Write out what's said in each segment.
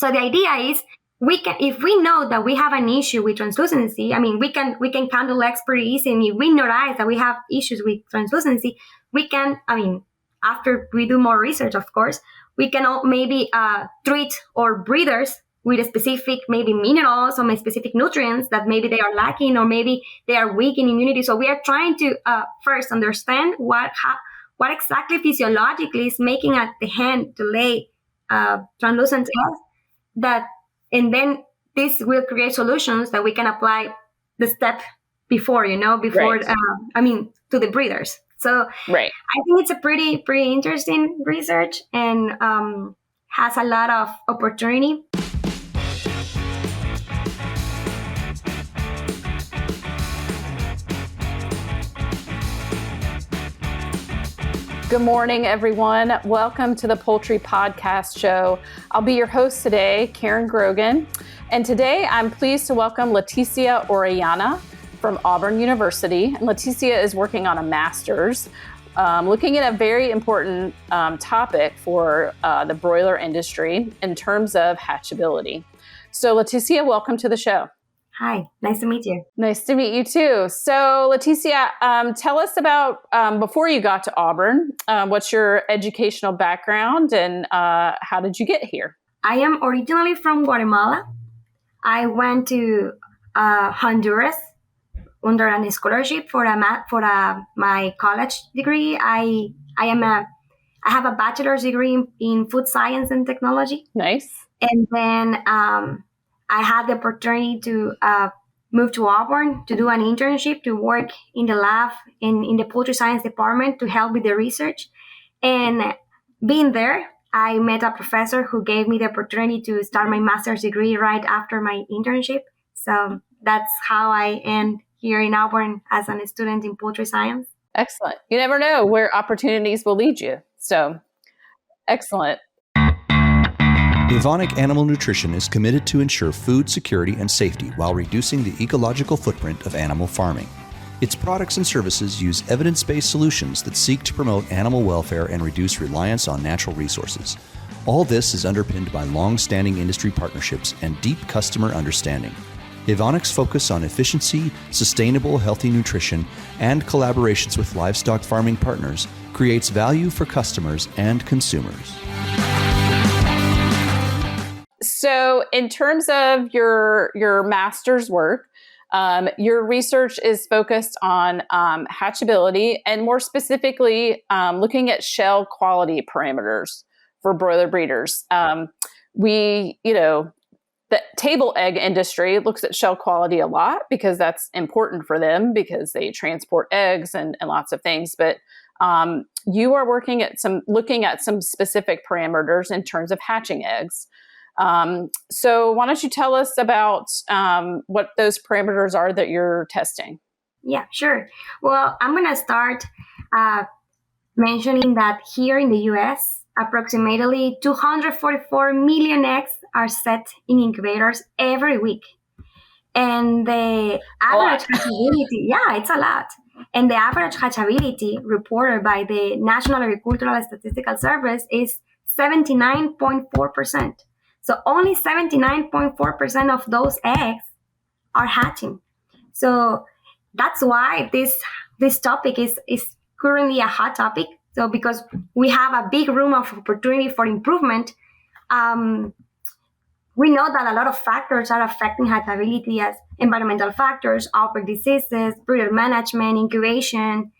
So the idea is if we know that we have an issue with translucency, I mean, we can handle X pretty easy. And if we notice that we have issues with translucency, we can, I mean, after we do more research, of course, we can maybe treat our breeders with a specific maybe minerals or specific nutrients that maybe they are lacking or maybe they are weak in immunity. So we are trying to first understand what exactly physiologically is making the hen to lay translucent eggs, and then this will create solutions that we can apply the step before, right. To the breeders. So right. I think it's a pretty interesting research and has a lot of opportunity. Good morning, everyone. Welcome to the Poultry Podcast Show. I'll be your host today, Karen Grogan. And today I'm pleased to welcome Leticia Orellana from Auburn University. And Leticia is working on a master's looking at a very important topic for the broiler industry in terms of hatchability. So Leticia, welcome to the show. Hi, nice to meet you. Nice to meet you too. So Leticia, tell us about, before you got to Auburn, what's your educational background and how did you get here? I am originally from Guatemala. I went to Honduras under a scholarship for my college degree. I have a bachelor's degree in food science and technology. Nice. And then I had the opportunity to move to Auburn to do an internship, to work in the lab in the poultry science department to help with the research. And being there, I met a professor who gave me the opportunity to start my master's degree right after my internship. So that's how I end here in Auburn as a student in poultry science. Excellent. You never know where opportunities will lead you. So excellent. Evonik Animal Nutrition is committed to ensure food security and safety while reducing the ecological footprint of animal farming. Its products and services use evidence-based solutions that seek to promote animal welfare and reduce reliance on natural resources. All this is underpinned by long-standing industry partnerships and deep customer understanding. Evonik's focus on efficiency, sustainable, healthy nutrition, and collaborations with livestock farming partners creates value for customers and consumers. So in terms of your master's work, your research is focused on hatchability and more specifically looking at shell quality parameters for broiler breeders. The table egg industry looks at shell quality a lot because that's important for them because they transport eggs and lots of things. But you are looking at some specific parameters in terms of hatching eggs. So why don't you tell us about what those parameters are that you're testing? Yeah, sure. Well, I'm going to start mentioning that here in the U.S., approximately 244 million eggs are set in incubators every week. And the average hatchability, it's a lot. And the average hatchability reported by the National Agricultural Statistical Service is 79.4%. So only 79.4% of those eggs are hatching. So that's why this topic is currently a hot topic. So because we have a big room of opportunity for improvement, we know that a lot of factors are affecting hatchability as environmental factors, outbreak diseases, breeder management, incubation.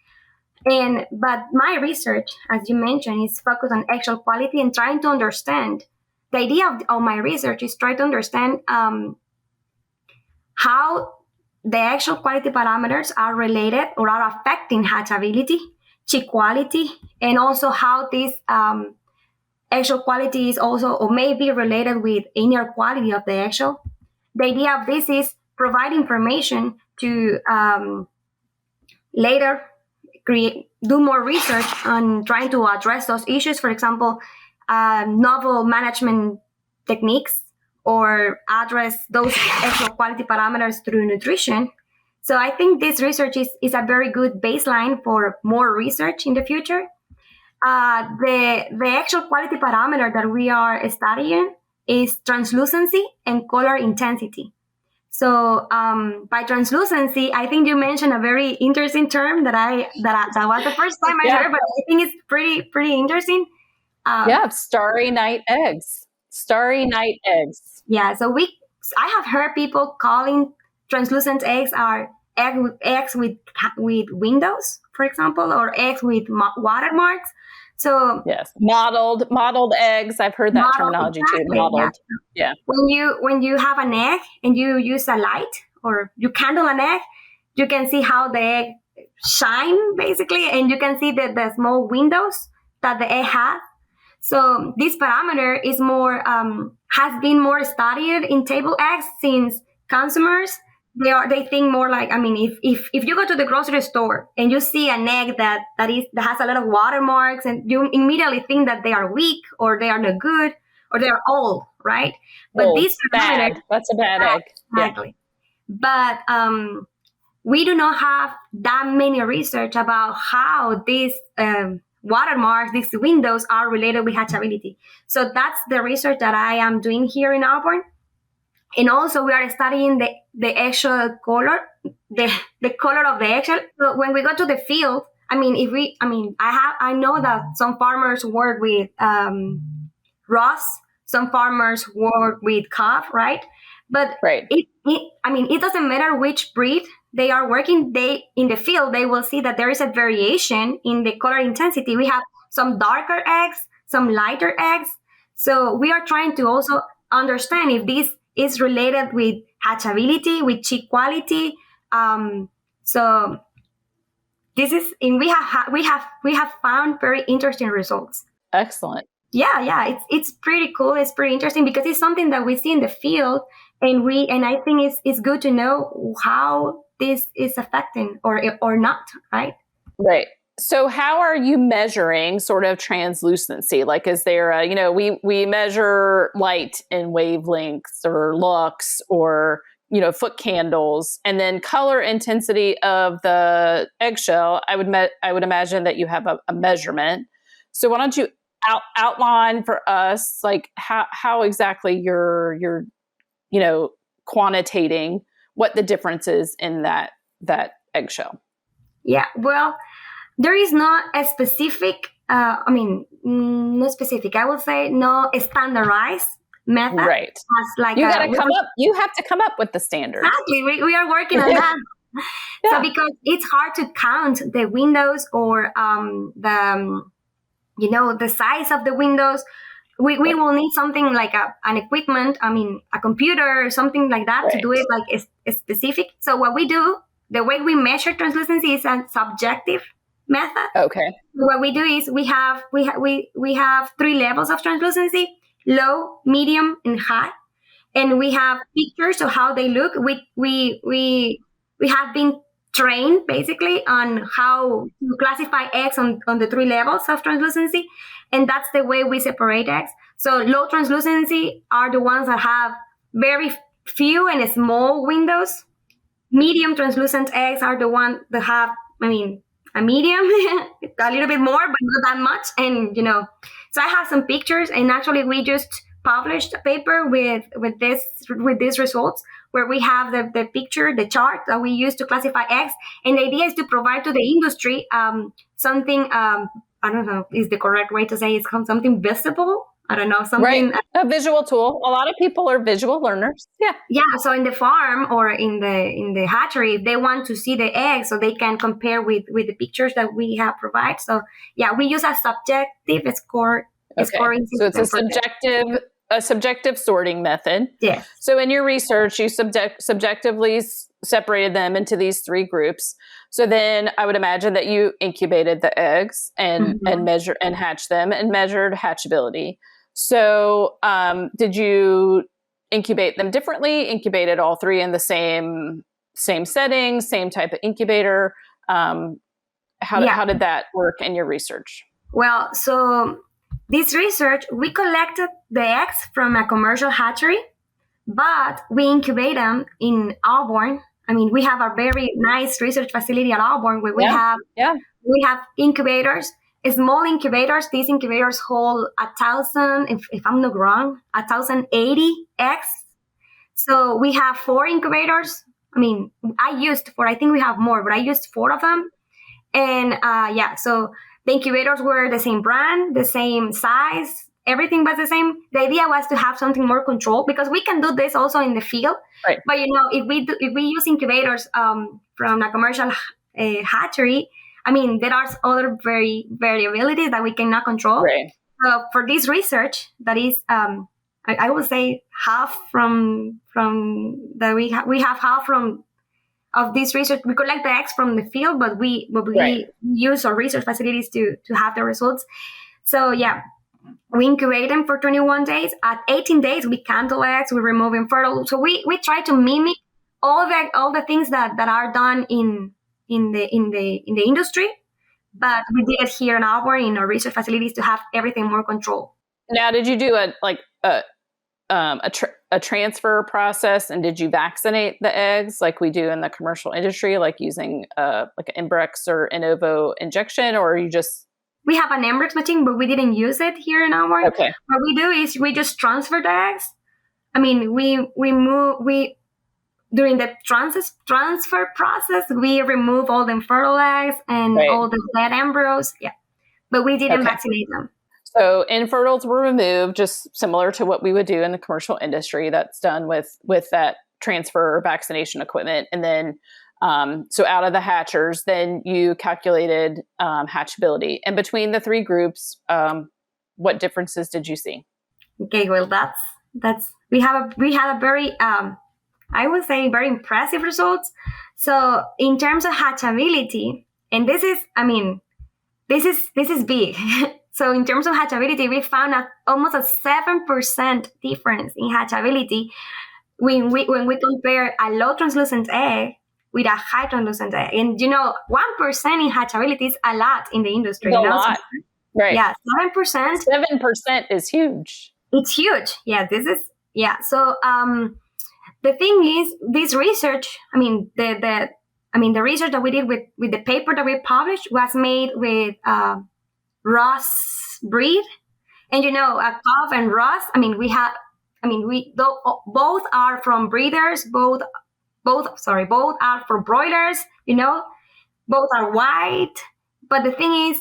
But my research, as you mentioned, is focused on eggshell quality and trying to understand. The idea of my research is try to understand how the eggshell quality parameters are related or are affecting hatchability, chick quality, and also how this eggshell quality is also or may be related with inner quality of the eggshell. The idea of this is provide information to later do more research on trying to address those issues. For example, novel management techniques or address those eggshell quality parameters through nutrition. So I think this research is a very good baseline for more research in the future. The eggshell quality parameter that we are studying is translucency and color intensity. So by translucency, I think you mentioned a very interesting term that was the first time I heard, but I think it's pretty interesting. Starry night eggs. Starry night eggs. Yeah, so I have heard people calling translucent eggs are eggs with windows, for example, or eggs with watermarks. So yes, mottled eggs. I've heard that terminology too. Mottled. Yeah. When you have an egg and you use a light or you candle an egg, you can see how the egg shine basically, and you can see the small windows that the egg has. So this parameter is more has been more studied in table eggs since consumers they think more like, I mean, if you go to the grocery store and you see an egg that has a lot of watermarks, and you immediately think that they are weak or they are not good or they are old, right? But old, this bad. That's a bad egg. Exactly. Yeah. But we do not have that many research about how these watermarks, these windows are related with hatchability. So that's the research that I am doing here in Auburn. And also we are studying the eggshell color, the color of the eggshell. So when we go to the field, I know that some farmers work with Ross, some farmers work with calf, right? But it doesn't matter which breed they are working. In the field, they will see that there is a variation in the color intensity. We have some darker eggs, some lighter eggs. So we are trying to also understand if this is related with hatchability, with chick quality. So this is, and we have found very interesting results. Excellent. Yeah, it's pretty cool. It's pretty interesting because it's something that we see in the field, and I think it's good to know how this is affecting or not, right? Right. So how are you measuring sort of translucency? Like, is there we measure light in wavelengths or lux or, foot candles, and then color intensity of the eggshell. I would imagine that you have a measurement. So why don't you outline for us, like how exactly you're quantitating what the difference is in that eggshell? Yeah, well, there is not a specific, not specific. I would say no standardized method. Right. You have to come up with the standard. Exactly. We are working on that. Yeah. So because it's hard to count the windows or the size of the windows, we will need something like an equipment, a computer or something like that, right, to do it like a specific. So what we do, the way we measure translucency is a subjective method. Okay. What we do is we have 3 levels of translucency: low, medium, and high. And we have pictures of how they look. We have been trained basically on how to classify eggs on the 3 levels of translucency, and that's the way we separate eggs. So low translucency are the ones that have very few and small windows. Medium translucent eggs are the ones that have, a medium, a little bit more, but not that much. And, so I have some pictures, and actually we just published a paper with these results where we have the picture, the chart that we use to classify eggs. And the idea is to provide to the industry something, I don't know, is the correct way to say it's something visible. I don't know, something. Right. A visual tool. A lot of people are visual learners. Yeah. Yeah. So in the farm or in the hatchery, if they want to see the eggs, so they can compare with the pictures that we have provided. So yeah, we use a subjective scoring. So it's a subjective sorting method. Yeah. So in your research, you subjectively separated them into these 3 groups. So then I would imagine that you incubated the eggs and measured and hatched them and measured hatchability. So did you incubate them differently? Incubated all 3 in the same setting, same type of incubator? How did that work in your research? Well, so this research, we collected the eggs from a commercial hatchery, but we incubate them in Auburn. We have a very nice research facility at Auburn where we have incubators, small incubators. These incubators hold 1,000, if I'm not wrong, 1,080 eggs. So we have 4 incubators. I mean, I think we have more, but I used 4 of them. And so the incubators were the same brand, the same size, everything was the same. The idea was to have something more controlled, because we can do this also in the field. Right. But if we use incubators from a commercial hatchery, I mean, there are other variabilities that we cannot control. Right. So for this research, that is, I would say half from that we have half from of this research. We collect the eggs from the field, but we Right. use our research facilities to have the results. So yeah, we incubate them for 21 days. At 18 days, we candle eggs, we remove infertile. So we try to mimic all the things that are done in the industry, but we did it here in our research facilities to have everything more controlled. Now, did you do a transfer process, and did you vaccinate the eggs like we do in the commercial industry, like using like an Embrex or Innovo injection, or you just? We have an Embrex machine, but we didn't use it here in our. Okay. What we do is we just transfer the eggs. I mean, we during the transfer process, we remove all the infertile eggs and all the dead embryos. Yeah, but we didn't vaccinate them. So infertiles were removed, just similar to what we would do in the commercial industry. That's done with that transfer vaccination equipment. And then, so out of the hatchers, then you calculated hatchability. And between the 3 groups, what differences did you see? Okay, well, that's we had a very I would say very impressive results. So in terms of hatchability, and this is big. So in terms of hatchability, we found almost a 7% difference in hatchability when we compare a low translucent egg with a high translucent egg. And 1% in hatchability is a lot in the industry. A lot. Right. Yeah, 7%. 7% is huge. It's huge. Yeah, So the thing is, this research, the research that we did with the paper that we published was made with Ross breed, and a calf and Ross. Both are from breeders. Both are from broilers. Both are white. But the thing is,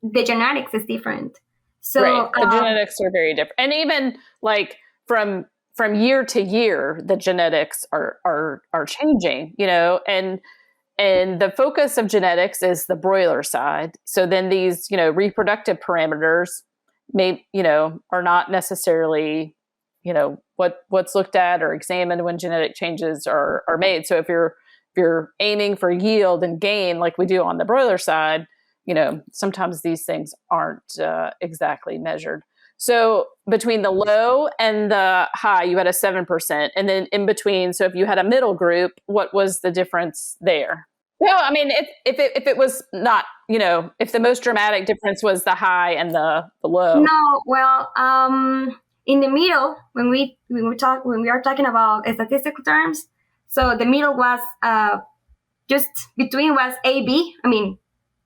the genetics is different. So the genetics are very different, and even like from year to year, the genetics are changing. And the focus of genetics is the broiler side. So then these, reproductive parameters are not necessarily, what's looked at or examined when genetic changes are made. So if you're aiming for yield and gain, like we do on the broiler side, sometimes these things aren't exactly measured. So between the low and the high, you had a 7%. And then in between, so if you had a middle group, what was the difference there? No, if it was not, if the most dramatic difference was the high and the low. No, well, in the middle, when we are talking about statistical terms, so the middle was just between was AB.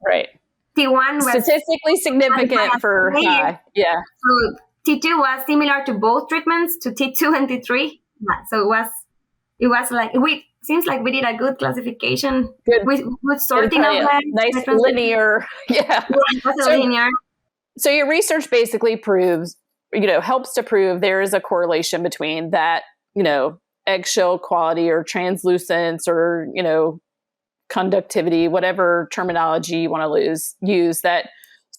Right. T1 was statistically significant for high. Yeah. So T2 was similar to both treatments, to T2 and T3. Yeah, so it was like seems like we did a good classification. Good sorting of them. Nice linear. Yeah. Linear. So your research basically proves, helps to prove there is a correlation between that, eggshell quality or translucence or, conductivity, whatever terminology you want to use that.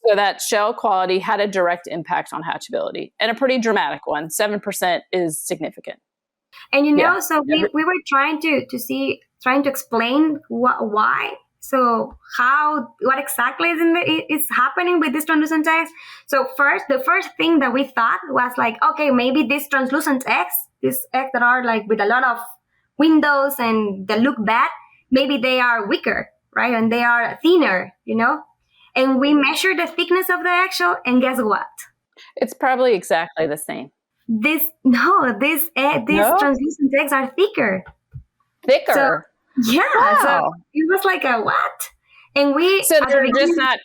So that shell quality had a direct impact on hatchability, and a pretty dramatic one. 7% is significant. And so we were trying to explain why. So what exactly is happening with these translucent eggs? So the first thing that we thought was like, okay, maybe these translucent eggs, these eggs that are like with a lot of windows and they look bad, maybe they are weaker, right? And they are thinner, And we measured the thickness of the eggshell, and guess what? It's probably exactly the same. These translucent eggs are thicker. Thicker? So, yeah. Wow. So it was like a what? And so they're just not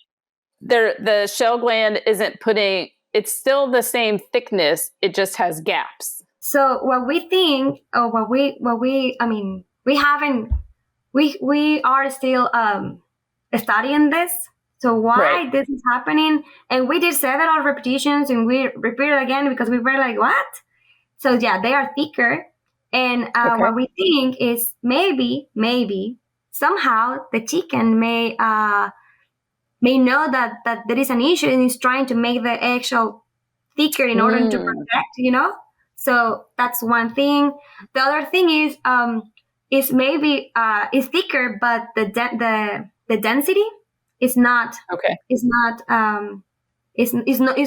the shell gland isn't putting, it's still the same thickness, it just has gaps. So what we think, or I mean, we are still studying this. So why this is happening? And we did several repetitions, and we repeated again because we were like, what? So yeah, they are thicker. And what we think is maybe somehow the chicken may know that there is an issue and is trying to make the eggshell thicker in order to protect. So that's one thing. The other thing is maybe is thicker, but the density is not is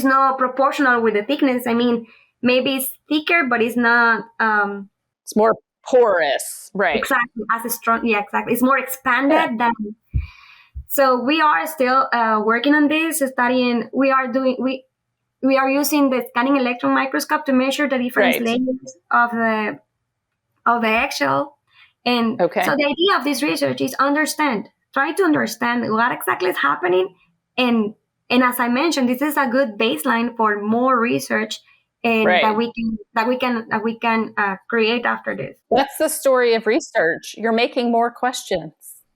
not proportional with the thickness. I mean, maybe it's thicker, but it's not. It's more porous, right? Exactly, as a strong. Yeah, exactly. It's more expanded than. So we are still working on this, studying. We are using the scanning electron microscope to measure the different layers of the eggshell. And so the idea of this research is try to understand what exactly is happening. And as I mentioned, this is a good baseline for more research and that we can create after this. That's the story of research. You're making more questions.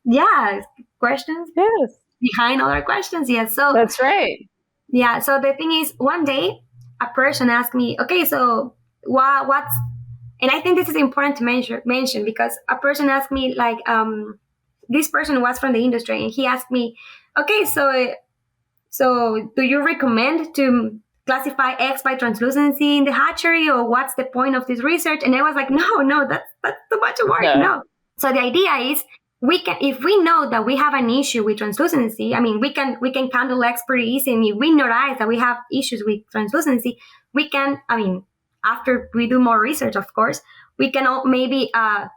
Yeah, questions. Yes. Behind other questions. Yes. So that's right. Yeah. So the thing is, one day a person asked me, okay, so what's, and I think this is important to mention because a person asked me, like, this person was from the industry, and he asked me, okay, so do you recommend to classify eggs by translucency in the hatchery, or what's the point of this research? And I was like, no, that's too much work. No. So the idea is, if we know that we have an issue with translucency, I mean, we can handle eggs pretty easy. And if we notice that we have issues with translucency, we can, I mean, after we do more research, of course, we can maybe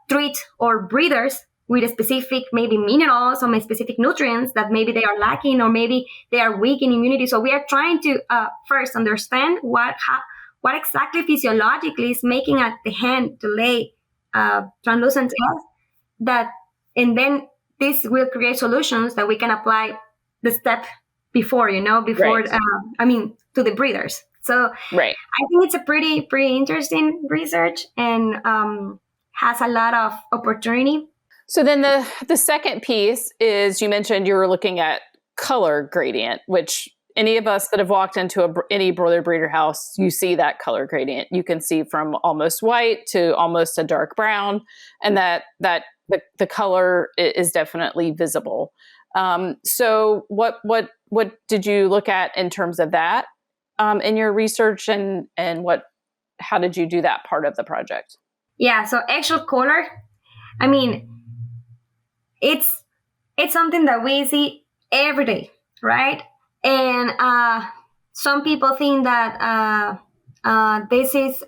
treat our breeders with a specific, maybe minerals or specific nutrients that maybe they are lacking, or maybe they are weak in immunity. So we are trying to first understand what exactly physiologically is making the hen to lay translucent eggs, and then this will create solutions that we can apply the step before, to the breeders. So I think it's a pretty interesting research, and has a lot of opportunity. So then the second piece is, you mentioned you were looking at color gradient, which any of us that have walked into any broiler breeder house, you see that color gradient. You can see from almost white to almost a dark brown, and that the color is definitely visible. So what did you look at in terms of that in your research, and how did you do that part of the project? Yeah, so eggshell color, I mean, it's something that we see every day, right? And some people think that this is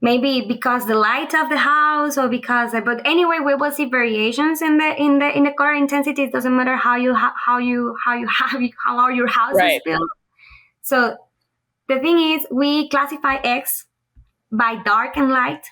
maybe because the light of the house, or because, but anyway, we will see variations in the color intensity. It doesn't matter how your house is built. So the thing is, we classify eggs by dark and light.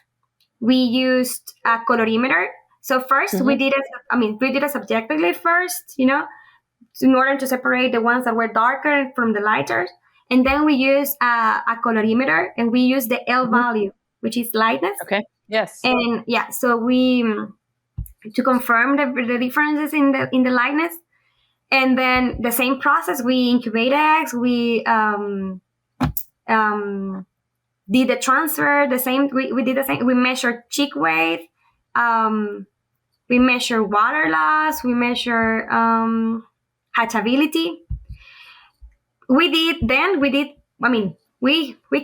We used a colorimeter. So first we did it subjectively first, in order to separate the ones that were darker from the lighter. And then we used a colorimeter, and we used the L value, which is lightness. Okay. Yes. And so we, to confirm the differences in the lightness, and then the same process, we incubate eggs. We did the transfer, the same. We did the same. We measured chick weight. We measure water loss. We measure hatchability. We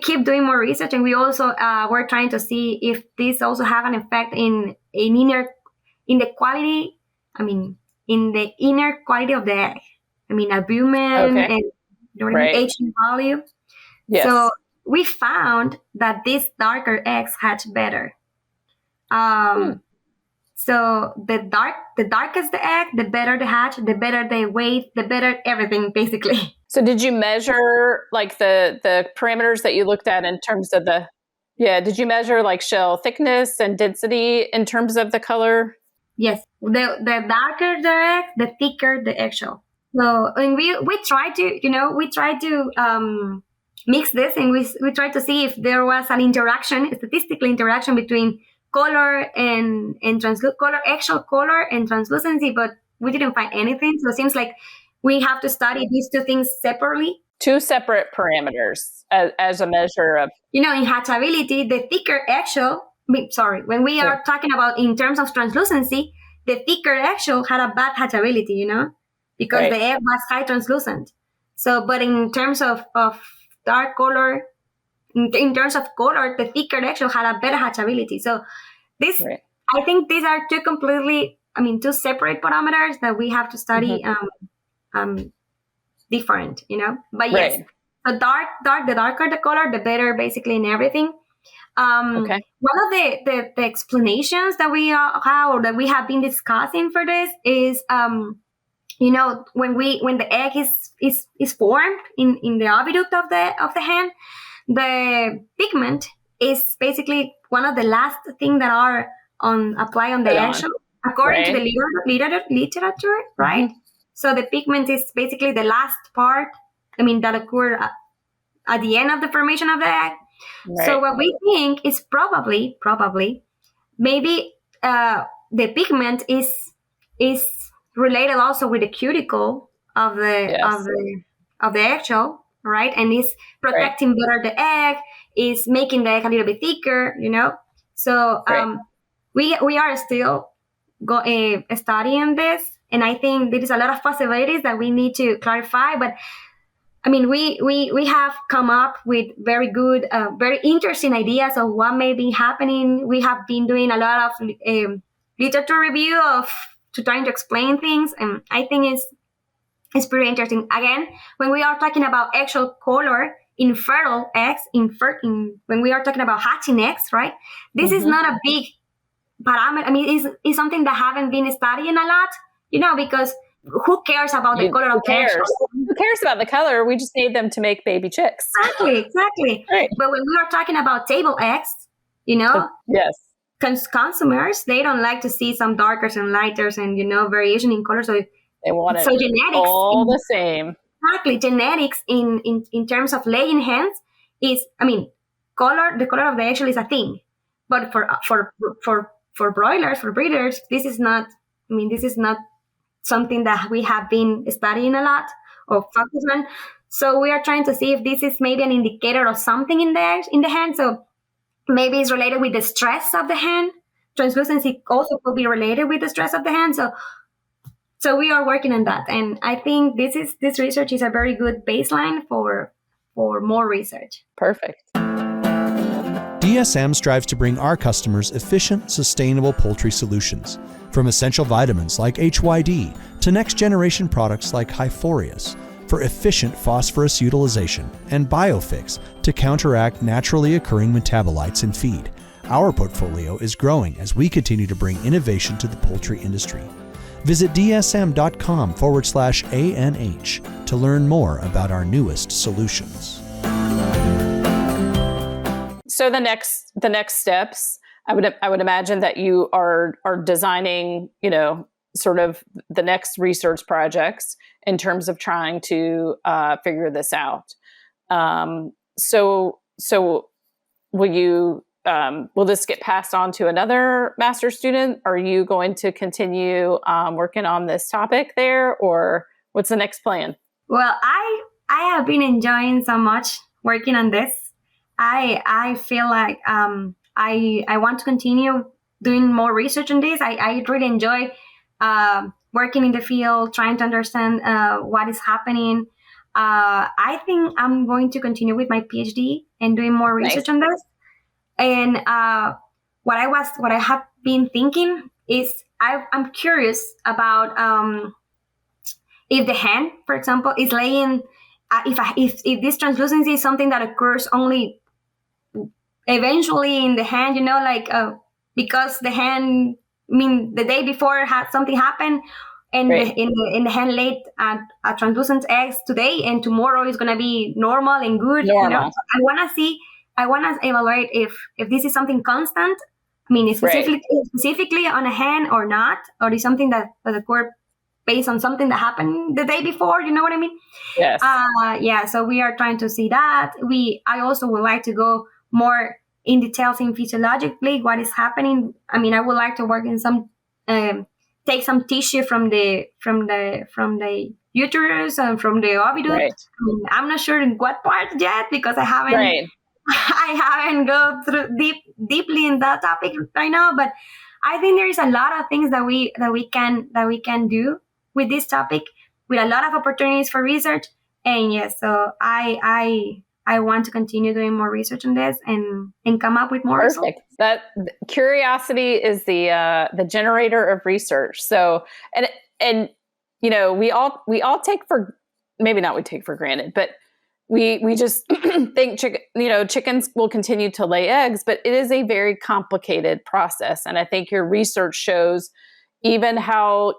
keep doing more research, and we also were trying to see if this also have an effect in the quality. I mean, in the inner quality of the egg. I mean, albumin and H value. Yes. So we found that these darker eggs hatch better. So the darkest the egg, the better the hatch, the better the weight, the better everything, basically. So did you measure like the parameters that you looked at in terms of did you measure like shell thickness and density in terms of the color? Yes. The darker the egg, the thicker the eggshell. So, and we try to, mix this, and we try to see if there was an interaction, a statistical interaction between color and color, actual color and translucency, but we didn't find anything. So it seems like we have to study these two things separately. Two separate parameters as a measure of, in hatchability, the thicker eggshell. When we are talking about in terms of translucency, the thicker eggshell had a bad hatchability, because the egg was high translucent. So, but in terms of dark color, in terms of color, the thicker eggshell had a better hatchability. So this, I think these are two separate parameters that we have to study different, But yes, the darker the color, the better basically in everything. One of the explanations that we have been discussing for this is, when the egg is formed in the oviduct of the hen, the pigment is basically one of the last thing that are apply on the eggshell, according to the literature, right? So the pigment is basically the last part, that occur at the end of the formation of the egg. Right. So what we think is probably maybe the pigment is related also with the cuticle of the eggshell, right? And is protecting better the egg, is making the egg a little bit thicker, So we are still studying this, and I think there is a lot of possibilities that we need to clarify, but we have come up with very good, very interesting ideas of what may be happening. We have been doing a lot of literature review to trying to explain things, and I think it's pretty interesting. Again, when we are talking about actual color in fertile eggs, when we are talking about hatching eggs, right? This is not a big parameter. It's something that haven't been studying a lot, because who cares about the color of the egg? Who cares about the color? We just need them to make baby chicks. Exactly. Right. But when we are talking about table eggs, yes, consumers, they don't like to see some darkers and lighters and variation in color. So they want it genetics all the same. Exactly. Genetics in terms of laying hens is, color. The color of the eggshell is a thing, but for broilers, for breeders, this is not. This is not something that we have been studying a lot or focus on. So we are trying to see if this is maybe an indicator of something in the hen. So maybe it's related with the stress of the hen. Translucency also could be related with the stress of the hen. So we are working on that. And I think this research is a very good baseline for more research. Perfect. DSM strives to bring our customers efficient, sustainable poultry solutions, from essential vitamins like HYD to next-generation products like Hyphorius for efficient phosphorus utilization, and Biofix to counteract naturally occurring metabolites in feed. Our portfolio is growing as we continue to bring innovation to the poultry industry. Visit dsm.com/ANH to learn more about our newest solutions. So the next steps, I would imagine that you are designing, sort of the next research projects in terms of trying to figure this out. So will this get passed on to another master's student? Are you going to continue working on this topic there, or what's the next plan? Well, I have been enjoying so much working on this. I feel like I want to continue doing more research on this. I really enjoy working in the field, trying to understand what is happening. I think I'm going to continue with my PhD and doing more research on this. And what I have been thinking is I'm curious about if the hen, for example, is laying. If this translucency is something that occurs only eventually in the hen, because the hen, the day before had something happen, and in the hen laid a translucent eggs today, and tomorrow is gonna be normal and good. Normal. I wanna evaluate if this is something constant. Specifically on a hen or not, or is something that occurs based on something that happened the day before. You know what I mean? Yes. Yeah. So we are trying to see that. I also would like to go more in details in physiologically what is happening. I mean, I would like to work in some take some tissue from the uterus and from the oviduct. Right. I mean, I'm not sure in what part yet because I haven't Right. I haven't go through deeply in that topic right now. But I think there is a lot of things that we can do with this topic, with a lot of opportunities for research. And yes, so I want to continue doing more research on this and come up with more Perfect. results. That curiosity is the generator of research. So and you know, we all take for, maybe not we take for granted, but we just think chickens will continue to lay eggs, but it is a very complicated process. And I think your research shows even how,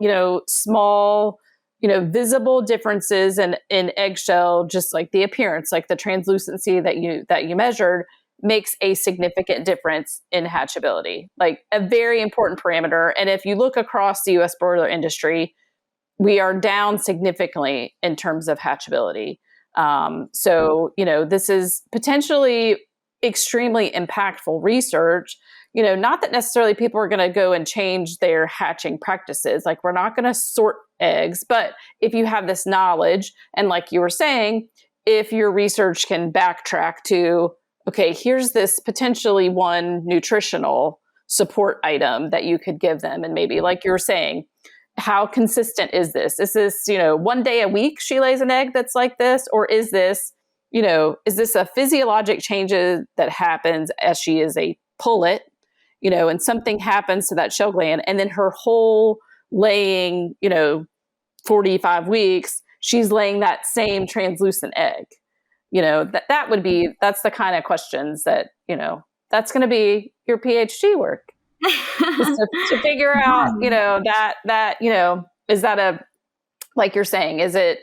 small, visible differences in eggshell, just like the appearance, like the translucency that you measured, makes a significant difference in hatchability, like a very important parameter. And if you look across the U.S. broiler industry, we are down significantly in terms of hatchability. So, this is potentially extremely impactful research. Not that necessarily people are going to go and change their hatching practices. Like, we're not going to sort eggs, but if you have this knowledge, and like you were saying, if your research can backtrack to, okay, here's this potentially one nutritional support item that you could give them. And maybe, like you were saying, how consistent is this? Is this, one day a week she lays an egg that's like this? Or is this, is this a physiologic change that happens as she is a pullet, and something happens to that shell gland, and then her whole laying, 45 weeks, she's laying that same translucent egg? That's the kind of questions that, that's going to be your PhD work. to figure out, is that like you're saying, is it,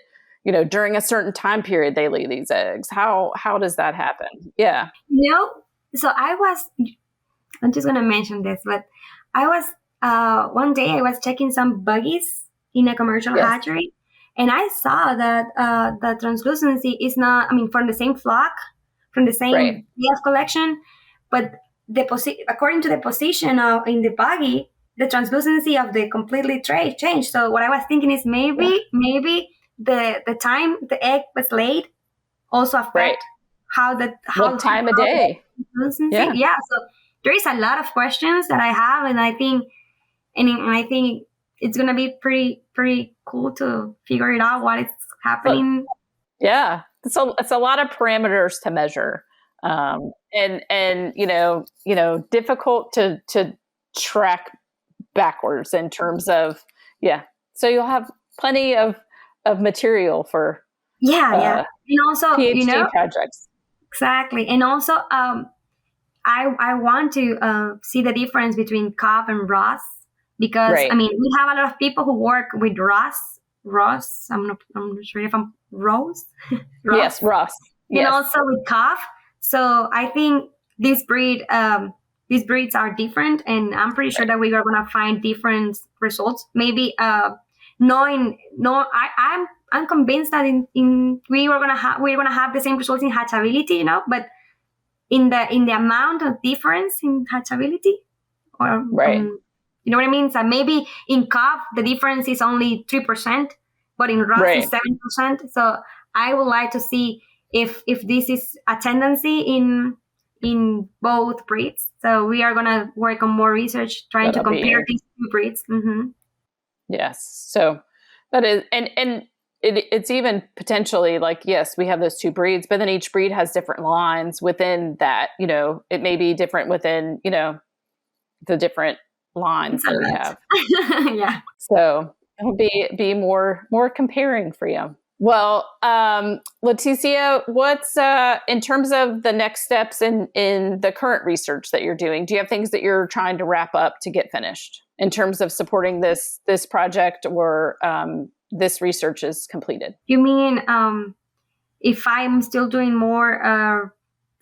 during a certain time period they lay these eggs? How does that happen? Yeah. So I'm just going to mention this, but I was, one day I was checking some buggies in a commercial hatchery, and I saw that the translucency is not, from the same flock, from the same day of collection, but according to the position in the buggy, the translucency of the completely tray changed. So what I was thinking is maybe the time the egg was laid also affect what time of day. Yeah. So there is a lot of questions that I have, and I think it's gonna be pretty cool to figure it out what is happening. It's a lot of parameters to measure. And difficult to track backwards in terms of, so you'll have plenty of material for and also PhD projects. Exactly. And also I want to see the difference between calf and Ross, because we have a lot of people who work with Ross. I'm not sure if I'm Rose. Yes, Ross. And also with calf. So I think these breeds are different, and I'm pretty sure that we are going to find different results. Maybe I'm convinced that we're going to have the same results in hatchability, but in the amount of difference in hatchability, or you know what I mean? So maybe in calf the difference is only 3%, but in Ross is 7%. So I would like to see if this is a tendency in both breeds. So we are going to work on more research trying to compare these two breeds. Mm-hmm. Yes. So that is, and it's even potentially like, yes, we have those two breeds, but then each breed has different lines within that. It may be different within, the different lines that we have. Yeah. So it'll be more comparing for you. Well, Leticia, what's in terms of the next steps in the current research that you're doing? Do you have things that you're trying to wrap up to get finished in terms of supporting this project, or this research is completed? You mean if I'm still doing more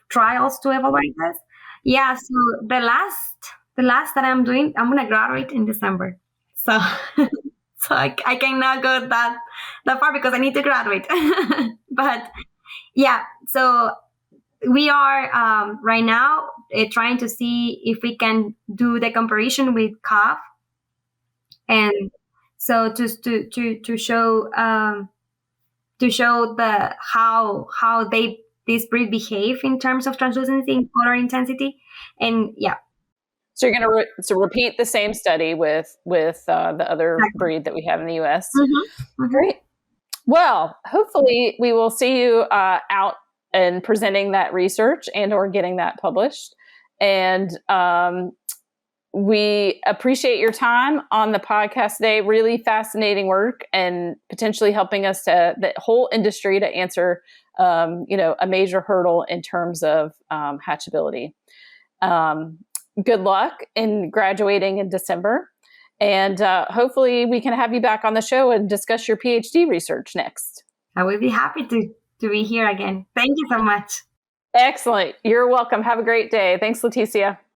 trials to evaluate this? Yeah. So the last that I'm doing, I'm gonna graduate in December. So So I cannot go that far because I need to graduate. But yeah, so we are right now trying to see if we can do the comparison with calf, and so just to show the how they this breed behave in terms of translucency and color intensity, and yeah. So you're going to repeat the same study with the other Exactly. breed that we have in the U.S. Mm-hmm. Mm-hmm. Great. Well, hopefully we will see you out and presenting that research and or getting that published. And we appreciate your time on the podcast today. Really fascinating work and potentially helping us the whole industry to answer, a major hurdle in terms of hatchability. Good luck in graduating in December. And hopefully we can have you back on the show and discuss your PhD research next. I will be happy to be here again. Thank you so much. Excellent. You're welcome. Have a great day. Thanks, Leticia.